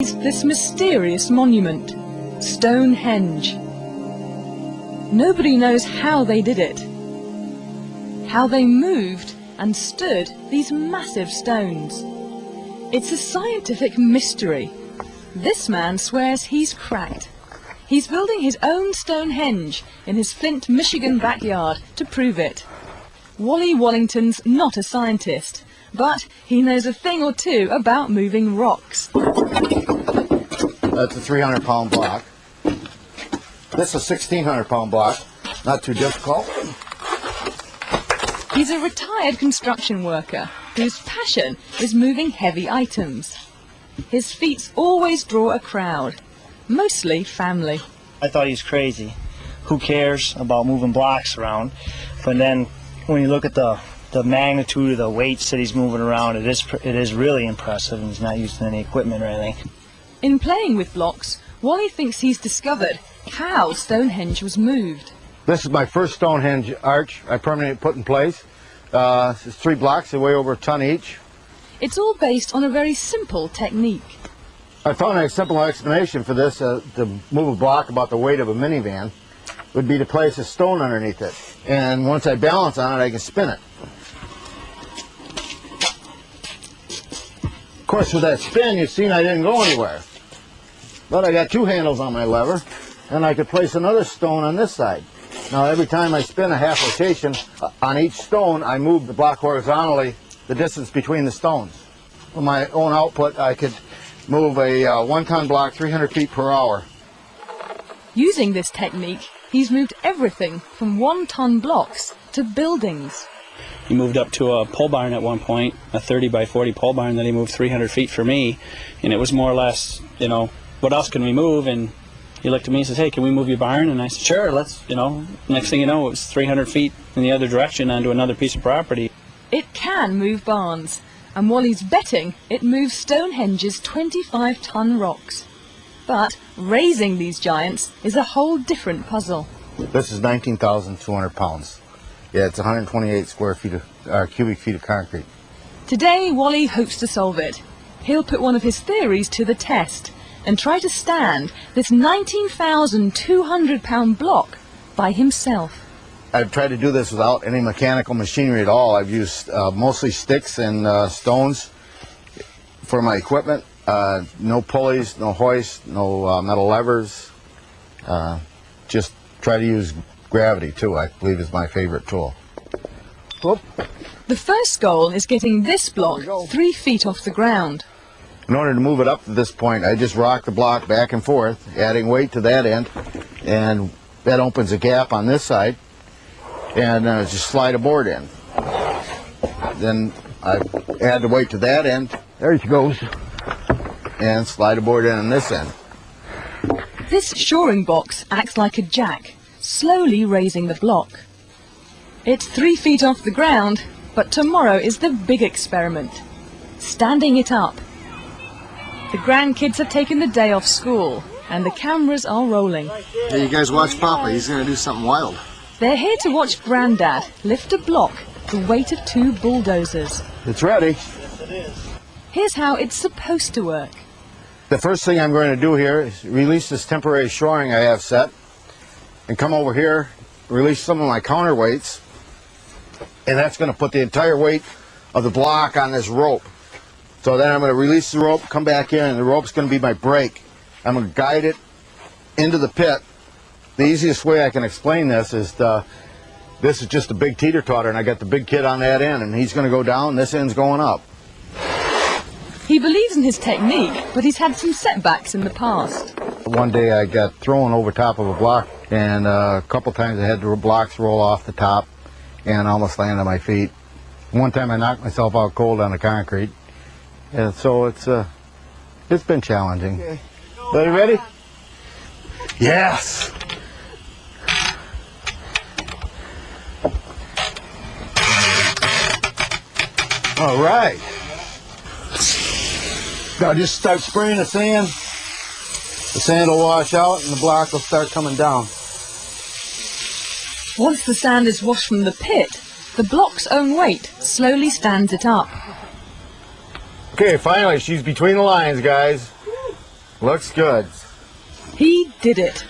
This mysterious monument, Stonehenge. Nobody knows how they did it, how they moved and stood these massive stones. It's a scientific mystery. This man swears he's cracked. He's building his own Stonehenge in his Flint, Michigan backyard to prove it. Wally Wallington's not a scientist, but he knows a thing or two about moving rocks. That's a 300-pound block. This is a 1,600-pound block. Not too difficult. He's a retired construction worker whose passion is moving heavy items. His feats always draw a crowd, mostly family. I thought he was crazy. Who cares about moving blocks around? But then when you look at the magnitude of the weights that he's moving around, it is really impressive, and he's not using any equipment or anything. In playing with blocks, Wally thinks he's discovered how Stonehenge was moved. This is my first Stonehenge arch I permanently put in place. It's 3 blocks, they weigh over a ton each. It's all based on a very simple technique. I found a simple explanation for this, to move a block about the weight of a minivan, would be to place a stone underneath it. And once I balance on it, I can spin it. Of course, with that spin, you've seen I didn't go anywhere. But I got 2 handles on my lever, and I could place another stone on this side. Now, every time I spin a half rotation on each stone, I move the block horizontally, the distance between the stones. With my own output, I could move a 1-ton block 300 feet per hour. Using this technique, he's moved everything from 1-ton blocks to buildings. He moved up to a pole barn at one point, a 30 by 40 pole barn that he moved 300 feet for me, and it was more or less, you know, what else can we move? And he looked at me and says, hey, can we move your barn? And I said, sure, let's, you know. Next thing you know, it was 300 feet in the other direction onto another piece of property. It can move barns, and Wally's betting it moves Stonehenge's 25-ton rocks. But raising these giants is a whole different puzzle. This is 19,200 pounds. Yeah, it's 128 square feet of, cubic feet of concrete. Today, Wally hopes to solve it. He'll put one of his theories to the test and try to stand this 19,200-pound block by himself. I've tried to do this without any mechanical machinery at all. I've used mostly sticks and stones for my equipment. No pulleys, no hoists, no metal levers. Just try to use gravity too, I believe, is my favorite tool. Whoop. The first goal is getting this block 3 feet off the ground. In order to move it up to this point, I just rock the block back and forth, adding weight to that end, and that opens a gap on this side, and just slide a board in. Then I add the weight to that end, there it goes, and slide a board in on this end. This shoring box acts like a jack, slowly raising the block. It's 3 feet off the ground, but tomorrow is the big experiment, standing it up. The grandkids have taken the day off school, and the cameras are rolling. Hey, you guys watch Papa, he's going to do something wild. They're here to watch Grandad lift a block the weight of 2 bulldozers. It's ready. Yes, it is. Here's how it's supposed to work. The first thing I'm going to do here is release this temporary shoring I have set, and come over here, release some of my counterweights, and that's going to put the entire weight of the block on this rope. So then I'm going to release the rope, come back in, and the rope's going to be my brake. I'm going to guide it into the pit. The easiest way I can explain this is this is just a big teeter-totter, and I got the big kid on that end, and he's going to go down, this end's going up. He believes in his technique, but he's had some setbacks in the past. One day I got thrown over top of a block, and a couple times I had the blocks roll off the top and almost land on my feet. One time I knocked myself out cold on the concrete. And so it's been challenging. Okay. Are you ready? Yes! All right. Now just start spraying the sand. The sand will wash out and the block will start coming down. Once the sand is washed from the pit, the block's own weight slowly stands it up. Okay, finally, she's between the lines, guys. Looks good. He did it.